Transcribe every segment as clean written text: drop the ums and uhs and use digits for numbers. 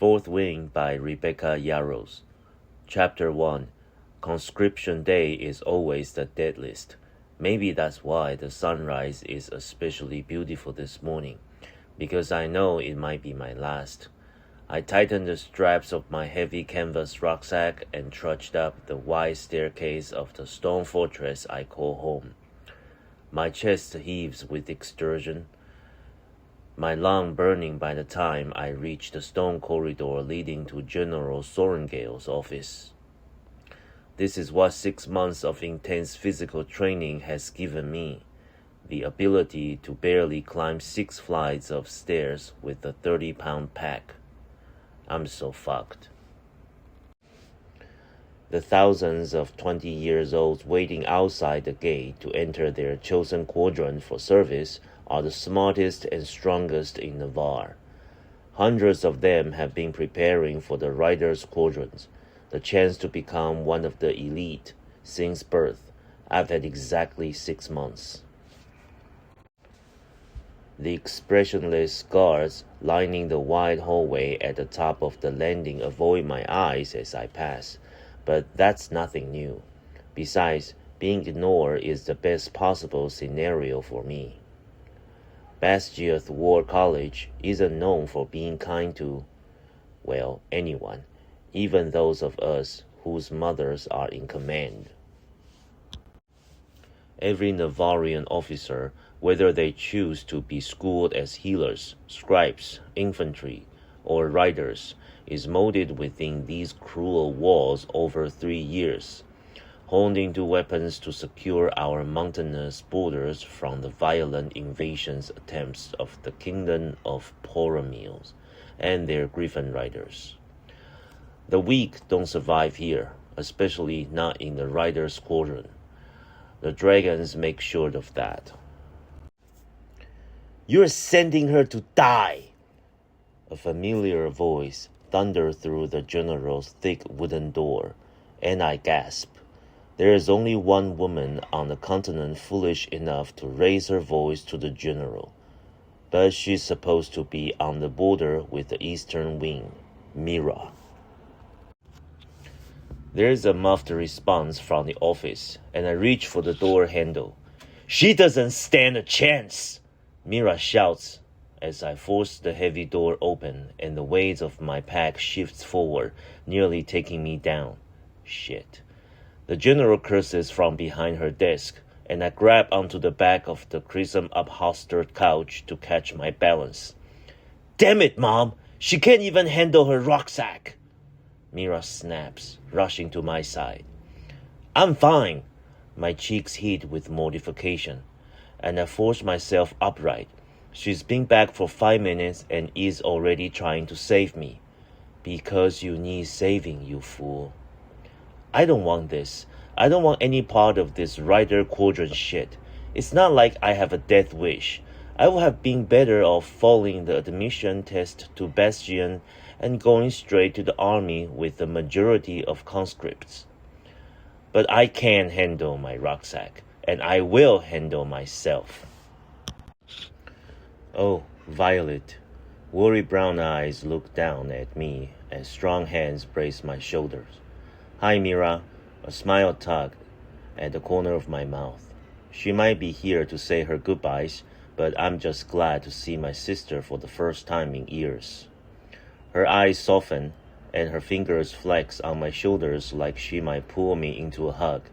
Fourth Wing by Rebecca Yarros. Chapter 1. Conscription Day is always the deadliest. Maybe that's why the sunrise is especially beautiful this morning, because I know it might be my last. I tightened the straps of my heavy canvas rucksack and trudged up the wide staircase of the stone fortress I call home. My chest heaves with exertion, my lung burning by the time I reached the stone corridor leading to General Sorrengail's office. This is what 6 months of intense physical training has given me, the ability to barely climb 6 flights of stairs with a 30-pound pack. I'm so fucked. The thousands of 20-year-olds waiting outside the gate to enter their chosen quadrant for service are the smartest and strongest in Navarre. Hundreds of them have been preparing for the Riders' Quadrant, the chance to become one of the elite, since birth. I've had exactly 6 months. The expressionless guards lining the wide hallway at the top of the landing avoid my eyes as I pass, but that's nothing new. Besides, being ignored is the best possible scenario for me. Basgiath War College isn't known for being kind to, well, anyone, even those of us whose mothers are in command. Every Navarrian officer, whether they choose to be schooled as healers, scribes, infantry, or riders, is molded within these cruel walls over 3 years, honed into weapons to secure our mountainous borders from the violent invasion attempts of the kingdom of Poromios and their griffin riders. The weak don't survive here, especially not in the Riders' Quadrant. The dragons make sure of that. "You're sending her to die!" A familiar voice thundered through the general's thick wooden door, and I gasped. There is only one woman on the continent foolish enough to raise her voice to the general, but she's supposed to be on the border with the Eastern Wing, Mira. There's a muffled response from the office, and I reach for the door handle. "She doesn't stand a chance!" Mira shouts as I force the heavy door open and the weight of my pack shifts forward, nearly taking me down. Shit. The general curses from behind her desk, and I grab onto the back of the crimson-upholstered couch to catch my balance. "Damn it, Mom! She can't even handle her rucksack!" Mira snaps, rushing to my side. "I'm fine." My cheeks heat with mortification, and I force myself upright. She's been back for 5 minutes and is already trying to save me. "Because you need saving, you fool." I don't want this. I don't want any part of this Rider Quadrant shit. It's not like I have a death wish. I would have been better off failing the admission test to Bastion and going straight to the army with the majority of conscripts. But I can handle my rucksack, and I will handle myself. "Oh, Violet." Worried brown eyes look down at me as strong hands brace my shoulders. "Hi, Mira." A smile tugged at the corner of my mouth. She might be here to say her goodbyes, but I'm just glad to see my sister for the first time in years. Her eyes soften, and her fingers flex on my shoulders like she might pull me into a hug,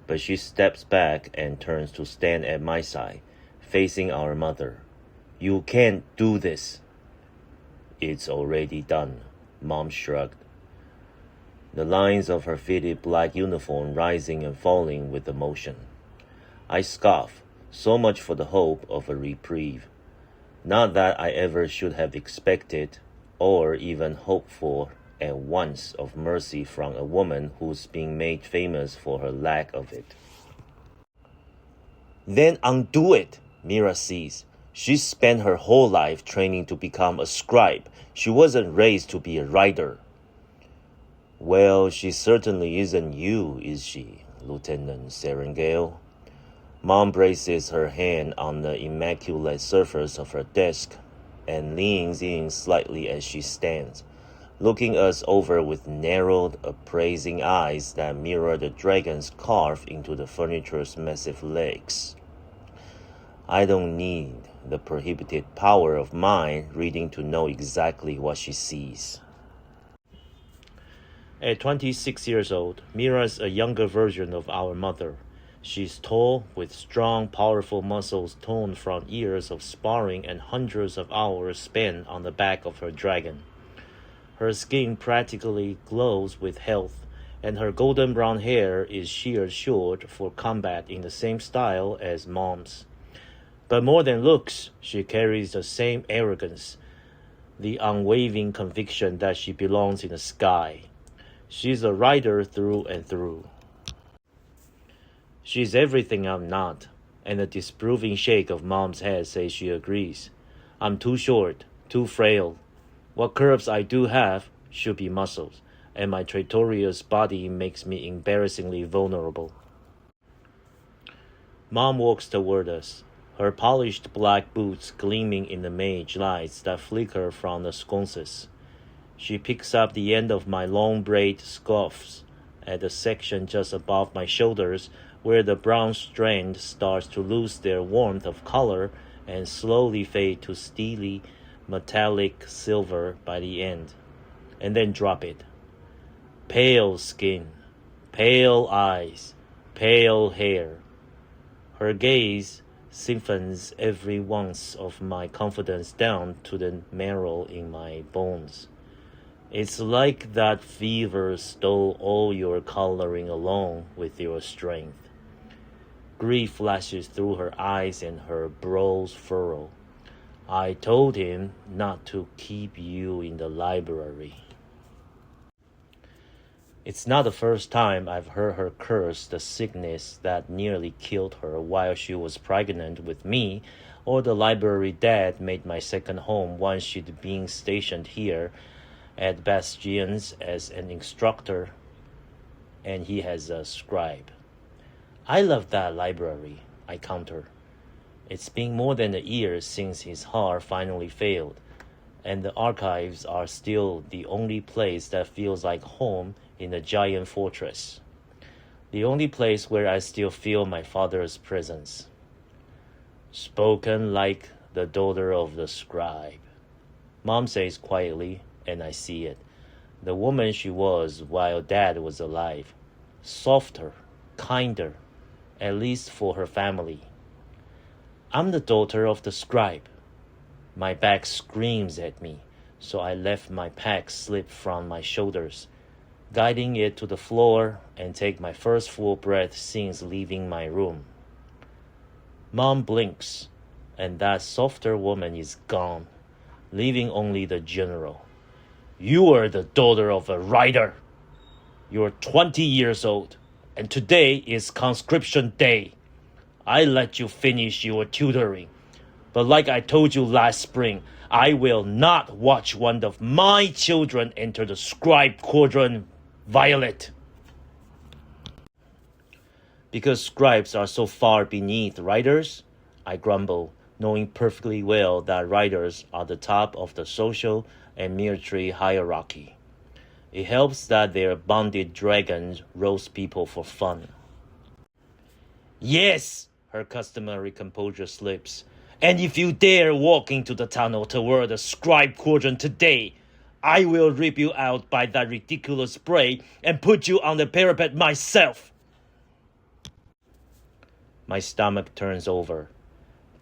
but she steps back and turns to stand at my side, facing our mother. "You can't do this." "It's already done," Mom shrugged, the lines of her fitted black uniform rising and falling with emotion. I scoff, so much for the hope of a reprieve. Not that I ever should have expected, or even hoped for, at once of mercy from a woman who's been made famous for her lack of it. "Then undo it," Mira sees. She spent her whole life training to become a scribe. She wasn't raised to be a rider. "Well, she certainly isn't you, is she, Lieutenant Sorrengail?" Mom braces her hand on the immaculate surface of her desk and leans in slightly as she stands, looking us over with narrowed, appraising eyes that mirror the dragons carved into the furniture's massive legs. I don't need the prohibited power of mind reading to know exactly what she sees. At 26 years old, Mira's a younger version of our mother. She's tall, with strong, powerful muscles toned from years of sparring and hundreds of hours spent on the back of her dragon. Her skin practically glows with health, and her golden brown hair is sheared short for combat in the same style as Mom's. But more than looks, she carries the same arrogance, the unwavering conviction that she belongs in the sky. She's a rider through and through. She's everything I'm not, and a disapproving shake of Mom's head says she agrees. I'm too short, too frail. What curves I do have should be muscles, and my traitorous body makes me embarrassingly vulnerable. Mom walks toward us, her polished black boots gleaming in the mage lights that flicker from the sconces. She picks up the end of my long braid scuffs at the section just above my shoulders, where the brown strand starts to lose their warmth of color and slowly fade to steely, metallic silver by the end, and then drop it. Pale skin, pale eyes, pale hair. Her gaze siphons every ounce of my confidence down to the marrow in my bones. It's like that fever stole all your coloring along with your strength. Grief flashes through her eyes and her brows furrow. I told him not to keep you in the library. It's not the first time I've heard her curse the sickness that nearly killed her while she was pregnant with me, or the library Dad made my second home once she'd been stationed here at Bastion's as an instructor, and he has a scribe. I love that library, I counter. It's been more than a year since his heart finally failed, and the archives are still the only place that feels like home in a giant fortress. The only place where I still feel my father's presence. Spoken like the daughter of the scribe, Mom says quietly, and I see it. The woman she was while Dad was alive. Softer, kinder, at least for her family. I'm the daughter of the scribe. My back screams at me, so I let my pack slip from my shoulders, guiding it to the floor, and take my first full breath since leaving my room. Mom blinks, and that softer woman is gone, leaving only the general. You are the daughter of a rider. You're 20 years old, and today is conscription day. I let you finish your tutoring, but like I told you last spring, I will not watch one of my children enter the scribe quadrant violet. Because scribes are so far beneath riders, I grumble, knowing perfectly well that riders are the top of the social and military hierarchy. It helps that their bonded dragons roast people for fun. Yes, her customary composure slips. And if you dare walk into the tunnel toward the scribe quadrant today, I will rip you out by that ridiculous spray and put you on the parapet myself. My stomach turns over.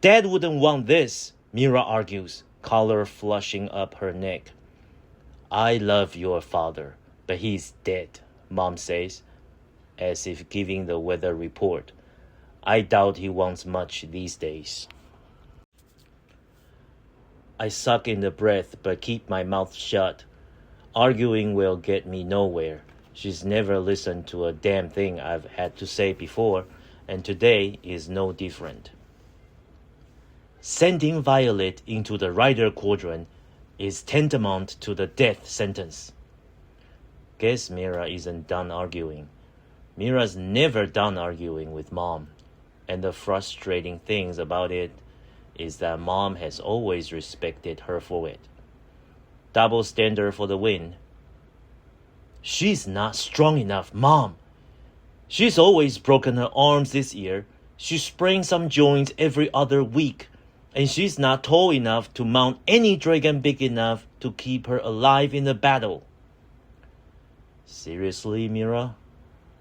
Dad wouldn't want this, Mira argues, color flushing up her neck. I love your father, but he's dead, Mom says, as if giving the weather report. I doubt he wants much these days. I suck in the breath but keep my mouth shut. Arguing will get me nowhere. She's never listened to a damn thing I've had to say before, and today is no different. Sending Violet into the rider quadrant is tantamount to the death sentence. Guess Mira isn't done arguing. Mira's never done arguing with Mom, and the frustrating things about it is that Mom has always respected her for it. Double standard for the win, She's not strong enough, Mom. She's always broken her arms this year. She sprains some joints every other week. And she's not tall enough to mount any dragon big enough to keep her alive in a battle. Seriously, Mira?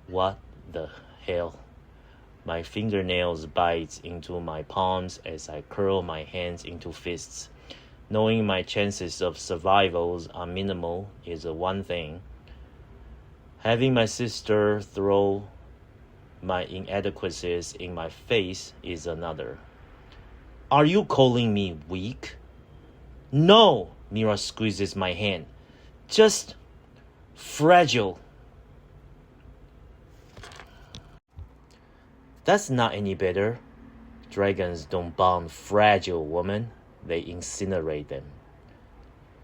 What the hell? My fingernails bite into my palms as I curl my hands into fists. Knowing my chances of survival are minimal is one thing. Having my sister throw my inadequacies in my face is another. Are you calling me weak? No, Mira squeezes my hand. Just fragile. That's not any better. Dragons don't bomb fragile women. They incinerate them.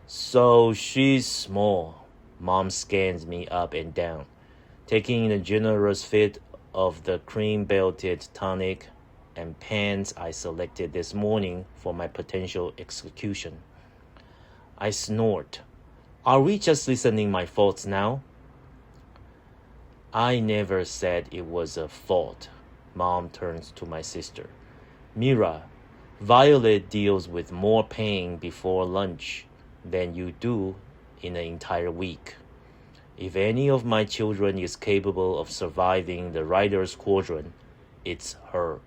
So she's small. Mom scans me up and down, taking in a generous fit of the cream-belted tonic and pants I selected this morning for my potential execution. I snort. Are we just listening my faults now? I never said it was a fault. Mom turns to my sister. Mira, Violet deals with more pain before lunch than you do in an entire week. If any of my children is capable of surviving the Rider's Quadrant, it's her.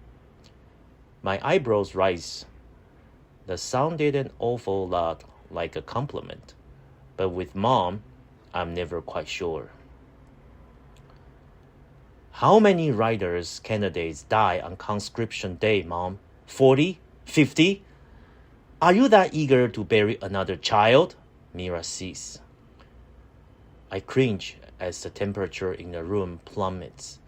My eyebrows rise. That sounded an awful lot like a compliment, but with Mom, I'm never quite sure. How many Riders candidates die on conscription day, Mom? 40? 50? Are you that eager to bury another child? Mira sees. I cringe as the temperature in the room plummets,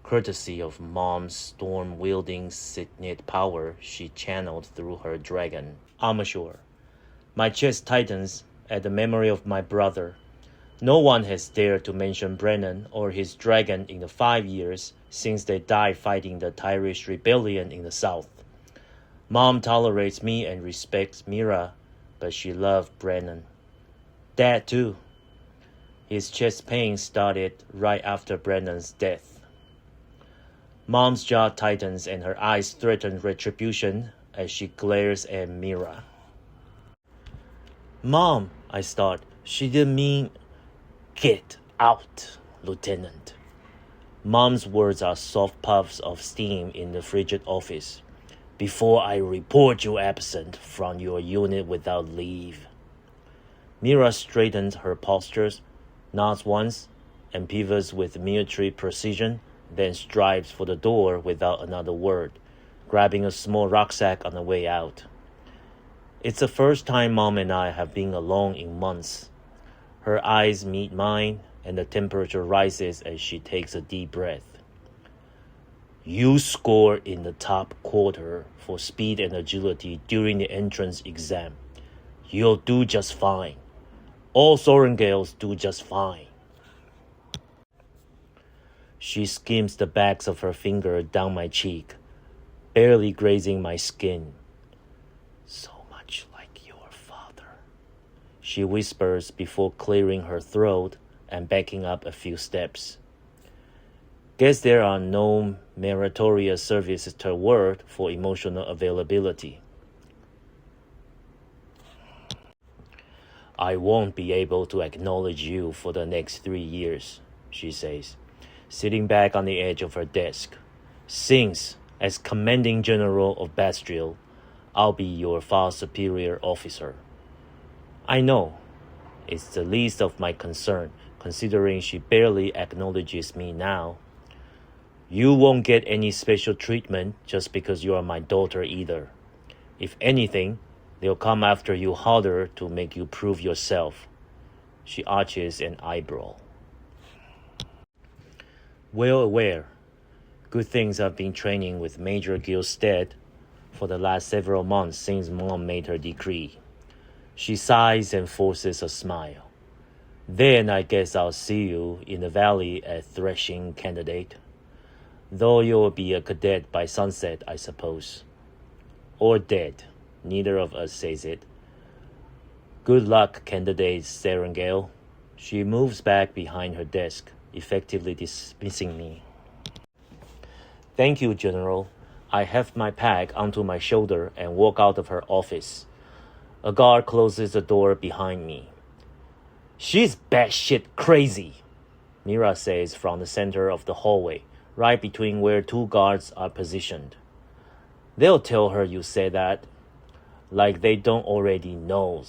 courtesy of Mom's storm-wielding signet power she channeled through her dragon. I'm sure. My chest tightens at the memory of my brother. No one has dared to mention Brennan or his dragon in the 5 years since they died fighting the Irish rebellion in the South. Mom tolerates me and respects Mira, but she loved Brennan. Dad, too. His chest pain started right after Brennan's death. Mom's jaw tightens and her eyes threaten retribution as she glares at Mira. Mom, I start. She didn't mean... Get out, Lieutenant. Mom's words are soft puffs of steam in the frigid office. Before I report you absent from your unit without leave. Mira straightens her postures, nods once, and pivots with military precision, then strives for the door without another word, grabbing a small rucksack on the way out. It's the first time Mom and I have been alone in months. Her eyes meet mine, and the temperature rises as she takes a deep breath. You scored in the top quarter for speed and agility during the entrance exam. You'll do just fine. All Sorengales do just fine. She skims the backs of her finger down my cheek, barely grazing my skin. So much like your father, she whispers before clearing her throat and backing up a few steps. Guess there are no meritorious services to award for emotional availability. I won't be able to acknowledge you for the next 3 years, she says, sitting back on the edge of her desk. Since, as commanding general of Bastille, I'll be your far superior officer. I know. It's the least of my concern, considering she barely acknowledges me now. You won't get any special treatment just because you are my daughter either. If anything, they'll come after you harder to make you prove yourself. She arches an eyebrow. Well aware. Good things I've been training with Major Gilstead for the last several months since Mom made her decree. She sighs and forces a smile. Then I guess I'll see you in the valley at threshing, candidate. Though you'll be a cadet by sunset, I suppose. Or dead. Neither of us says it. Good luck, candidate Serengale. She moves back behind her desk, effectively dismissing me. Thank you, General. I heft my pack onto my shoulder and walk out of her office. A guard closes the door behind me. She's batshit crazy, Mira says from the center of the hallway, right between where two guards are positioned. They'll tell her you said that. Like they don't already know.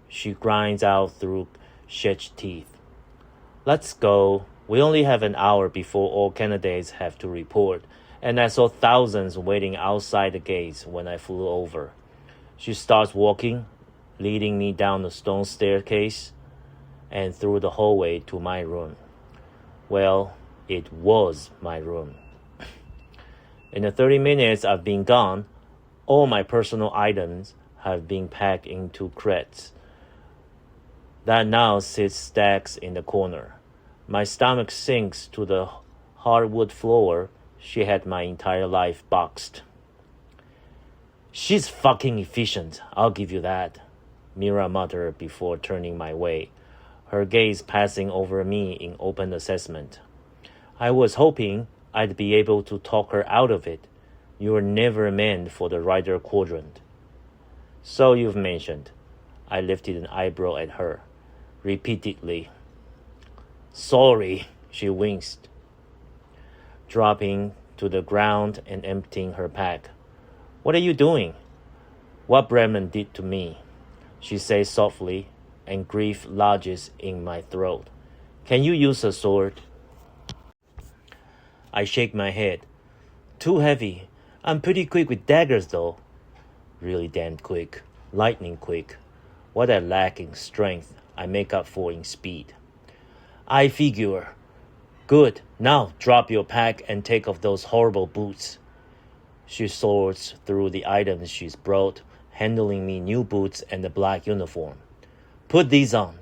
She grinds out through clenched teeth. Let's go. We only have an hour before all candidates have to report, and I saw thousands waiting outside the gates when I flew over. She starts walking, leading me down the stone staircase and through the hallway to my room. Well, it was my room. In the 30 minutes I've been gone, all my personal items have been packed into crates that now sit stacks in the corner. My stomach sinks to the hardwood floor. She had my entire life boxed. She's fucking efficient, I'll give you that, Mira muttered before turning my way, her gaze passing over me in open assessment. I was hoping I'd be able to talk her out of it. You were never meant for the Rider Quadrant. So you've mentioned. I lifted an eyebrow at her, repeatedly. Sorry, she winced, dropping to the ground and emptying her pack. What are you doing? What Bremen did to me, she says softly, and grief lodges in my throat. Can you use a sword? I shake my head. Too heavy. I'm pretty quick with daggers, though. Really damn quick. Lightning quick. What I lack in strength, I make up for in speed. I figure. Good. Now drop your pack and take off those horrible boots. She sorts through the items she's brought, handing me new boots and a black uniform. Put these on.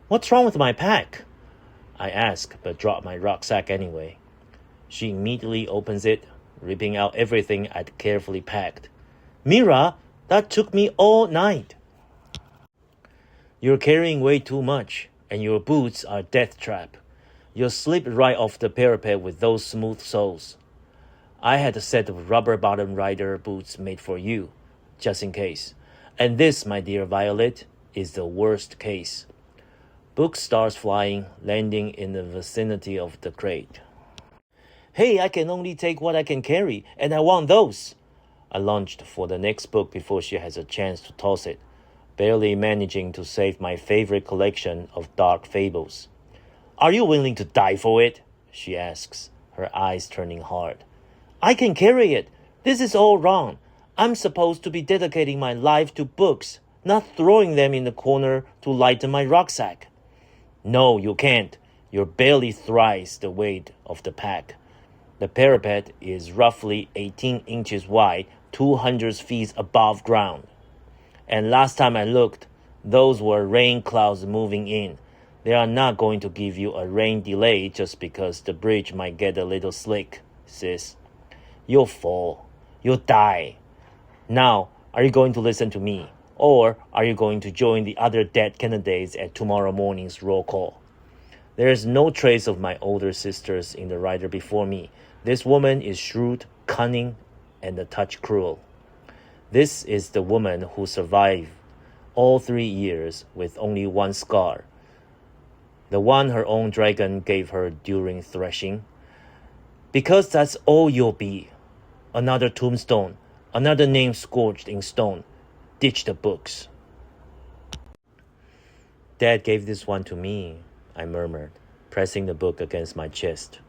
What's wrong with my pack? I ask, but drop my rucksack anyway. She immediately opens it, ripping out everything I'd carefully packed. Mira, that took me all night. You're carrying way too much, and your boots are a death trap. You'll slip right off the parapet with those smooth soles. I had a set of rubber-bottom rider boots made for you, just in case. And this, my dear Violet, is the worst case. Book starts flying, landing in the vicinity of the crate. Hey, I can only take what I can carry, and I want those. I lunged for the next book before she has a chance to toss it, barely managing to save my favorite collection of dark fables. Are you willing to die for it? She asks, her eyes turning hard. I can carry it. This is all wrong. I'm supposed to be dedicating my life to books, not throwing them in the corner to lighten my rucksack. No, you can't. You're barely thrice the weight of the pack. The parapet is roughly 18 inches wide, 200 feet above ground. And last time I looked, those were rain clouds moving in. They are not going to give you a rain delay just because the bridge might get a little slick, sis. You'll fall. You'll die. Now, are you going to listen to me? Or are you going to join the other dead candidates at tomorrow morning's roll call? There is no trace of my older sisters in the rider before me. This woman is shrewd, cunning, and a touch cruel. This is the woman who survived all 3 years with only one scar, the one her own dragon gave her during threshing. Because that's all you'll be. Another tombstone, another name scorched in stone. Ditch the books. Dad gave this one to me, I murmured, pressing the book against my chest.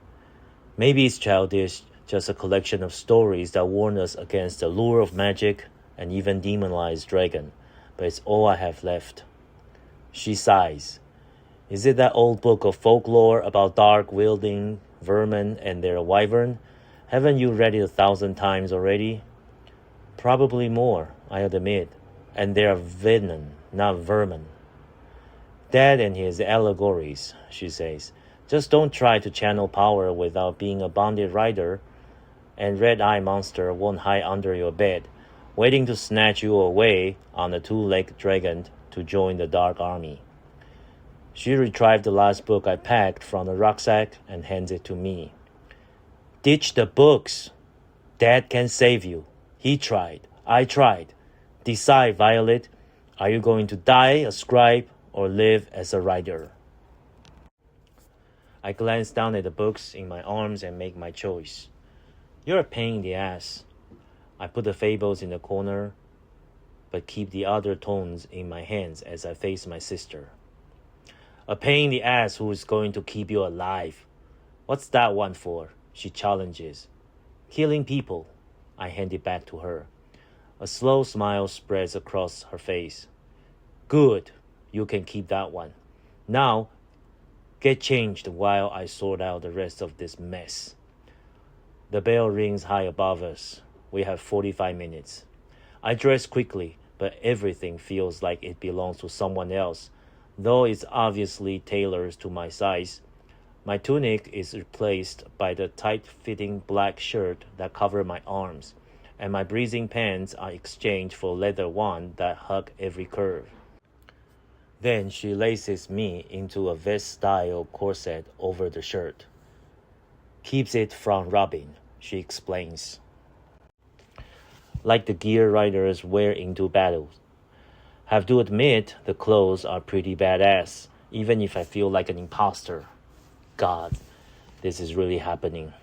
Maybe it's childish, just a collection of stories that warn us against the lure of magic and even demonized dragon, but it's all I have left. She sighs. Is it that old book of folklore about dark-wielding vermin and their wyvern? Haven't you read it 1,000 times already? Probably more, I admit, and they're venom, not vermin. Dad and his allegories, she says. Just don't try to channel power without being a bonded rider, and Red Eye Monster won't hide under your bed, waiting to snatch you away on a 2-legged dragon to join the Dark Army. She retrieved the last book I packed from the rucksack and hands it to me. Ditch the books. Dad can save you. He tried. I tried. Decide, Violet. Are you going to die a scribe or live as a writer? I glance down at the books in my arms and make my choice. You're a pain in the ass. I put the fables in the corner, but keep the other tomes in my hands as I face my sister. A pain in the ass who is going to keep you alive. What's that one for? She challenges. Killing people. I hand it back to her. A slow smile spreads across her face. Good. You can keep that one. Now, get changed while I sort out the rest of this mess. The bell rings high above us. We have 45 minutes. I dress quickly, but everything feels like it belongs to someone else, though it's obviously tailored to my size. My tunic is replaced by the tight-fitting black shirt that covers my arms, and my breathing pants are exchanged for leather ones that hug every curve. Then she laces me into a vest-style corset over the shirt. Keeps it from rubbing, she explains. Like the gear riders wear into battle. Have to admit, the clothes are pretty badass, even if I feel like an imposter. God, this is really happening.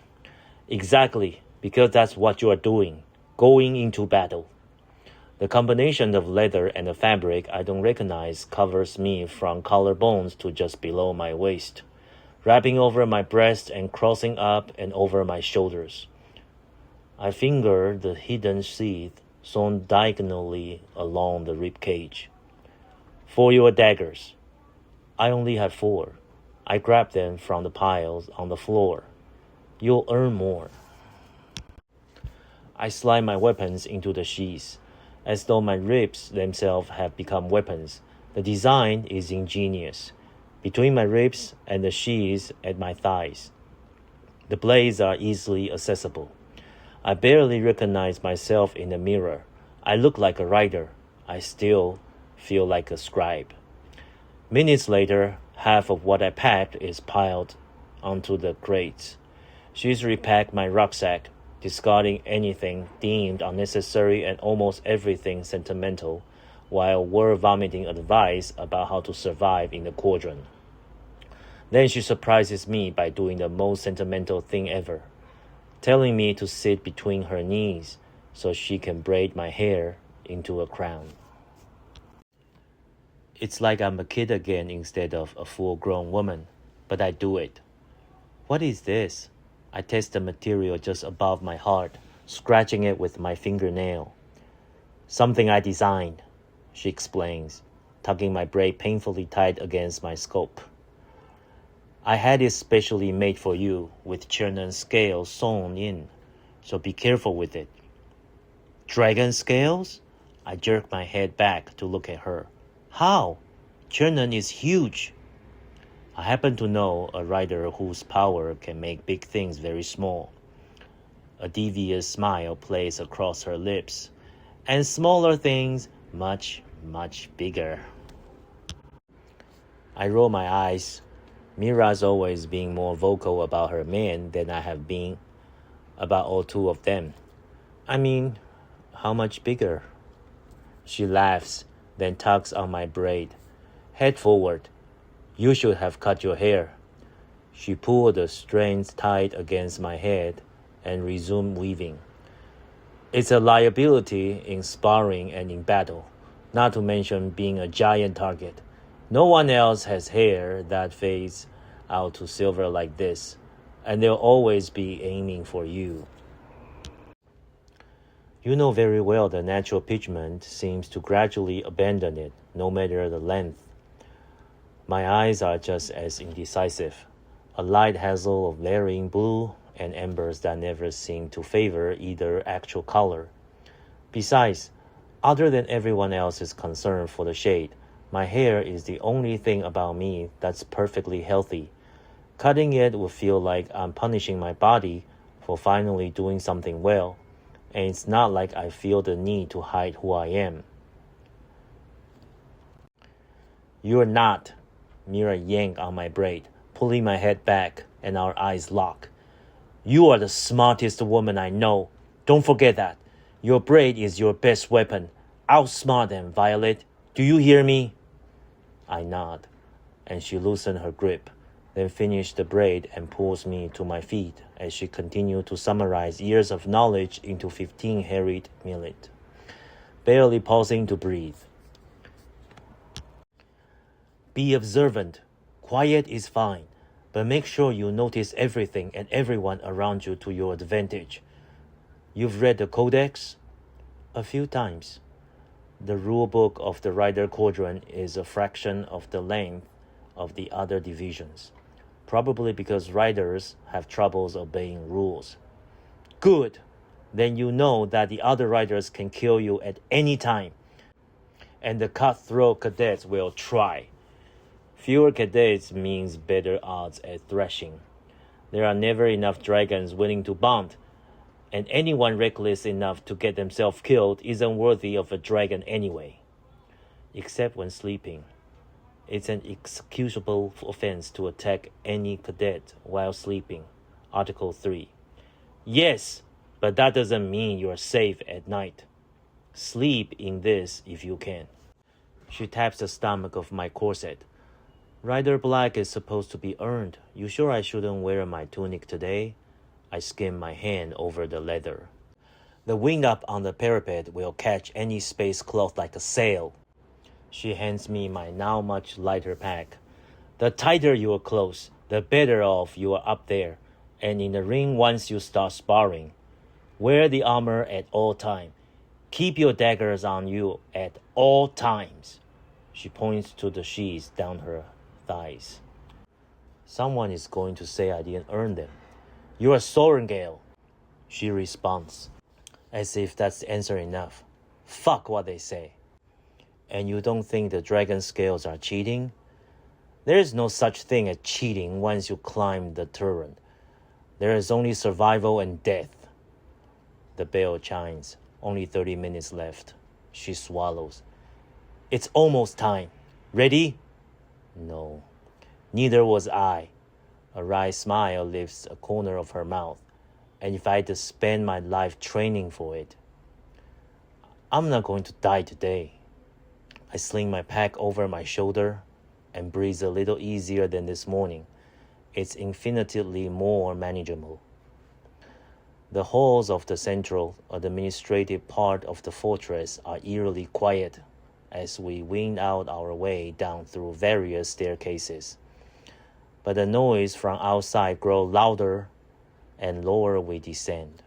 Exactly, because that's what you are doing, going into battle. The combination of leather and the fabric I don't recognize covers me from collarbones to just below my waist, wrapping over my breast and crossing up and over my shoulders. I finger the hidden sheath sewn diagonally along the rib cage. For your daggers. I only have 4. I grab them from the piles on the floor. You'll earn more. I slide my weapons into the sheaths, as though my ribs themselves have become weapons. The design is ingenious. Between my ribs and the sheaths at my thighs, the blades are easily accessible. I barely recognize myself in the mirror. I look like a writer. I still feel like a scribe. Minutes later, half of what I packed is piled onto the crates. She's repacked my rucksack, discarding anything deemed unnecessary and almost everything sentimental, while word vomiting advice about how to survive in the quadrant. Then she surprises me by doing the most sentimental thing ever, telling me to sit between her knees so she can braid my hair into a crown. It's like I'm a kid again instead of a full-grown woman, but I do it. What is this? I test the material just above my heart, scratching it with my fingernail. Something I designed, she explains, tugging my braid painfully tight against my scope. I had it specially made for you, with Chernon scales sewn in, so be careful with it. Dragon scales? I jerk my head back to look at her. How? Chernon is huge. I happen to know a writer whose power can make big things very small. A devious smile plays across her lips, and smaller things much, much bigger. I roll my eyes. Mira's always being more vocal about her men than I have been about all 2 of them. I mean, how much bigger? She laughs, then tugs on my braid. Head forward. You should have cut your hair. She pulled the strands tight against my head and resumed weaving. It's a liability in sparring and in battle, not to mention being a giant target. No one else has hair that fades out to silver like this, and they'll always be aiming for you. You know very well the natural pigment seems to gradually abandon it, no matter the length. My eyes are just as indecisive, a light hazel of varying blue and embers that never seem to favor either actual color. Besides, other than everyone else's concern for the shade, my hair is the only thing about me that's perfectly healthy. Cutting it would feel like I'm punishing my body for finally doing something well, and it's not like I feel the need to hide who I am. You're not. Mira yanked on my braid, pulling my head back, and our eyes locked. You are the smartest woman I know. Don't forget that. Your braid is your best weapon. Outsmart them, Violet. Do you hear me? I nod, and she loosened her grip, then finished the braid and pulls me to my feet as she continued to summarize years of knowledge into 15 harried minutes, barely pausing to breathe. Be observant. Quiet is fine, but make sure you notice everything and everyone around you to your advantage. You've read the Codex? A few times. The rulebook of the Rider Quadrant is a fraction of the length of the other divisions, probably because riders have troubles obeying rules. Good! Then you know that the other riders can kill you at any time, and the cutthroat cadets will try. Fewer cadets means better odds at thrashing. There are never enough dragons willing to bond, and anyone reckless enough to get themselves killed isn't worthy of a dragon anyway. Except when sleeping. It's an excusable offense to attack any cadet while sleeping. Article 3. Yes, but that doesn't mean you're safe at night. Sleep in this if you can. She taps the stomach of my corset. Rider Black is supposed to be earned. You sure I shouldn't wear my tunic today? I skim my hand over the leather. The wing up on the parapet will catch any space cloth like a sail. She hands me my now much lighter pack. The tighter your clothes, the better off you are up there, and in the ring once you start sparring. Wear the armor at all times. Keep your daggers on you at all times. She points to the sheaths down her thighs. Someone is going to say I didn't earn them. You're a Sorengale, she responds, as if that's answer enough. Fuck what they say. And you don't think the dragon scales are cheating? There is no such thing as cheating once you climb the turret. There is only survival and death. The bell chimes. Only 30 minutes left. She swallows. It's almost time. Ready? No. Neither was I. A wry smile lifts a corner of her mouth. And if I had to spend my life training for it, I'm not going to die today. I sling my pack over my shoulder and breathe a little easier than this morning. It's infinitely more manageable. The halls of the central administrative part of the fortress are eerily quiet as we wing out our way down through various staircases. But the noise from outside grows louder and lower we descend.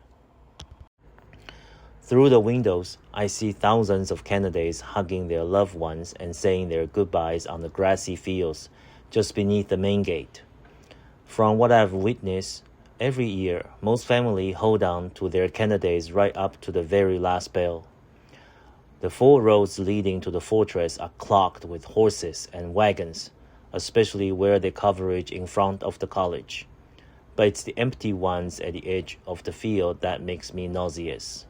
Through the windows, I see thousands of candidates hugging their loved ones and saying their goodbyes on the grassy fields just beneath the main gate. From what I've witnessed, every year, most families hold on to their candidates right up to the very last bell. The 4 roads leading to the fortress are clogged with horses and wagons, especially where the coverage in front of the college. But it's the empty ones at the edge of the field that makes me nauseous.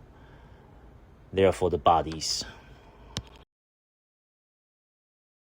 They're for the bodies.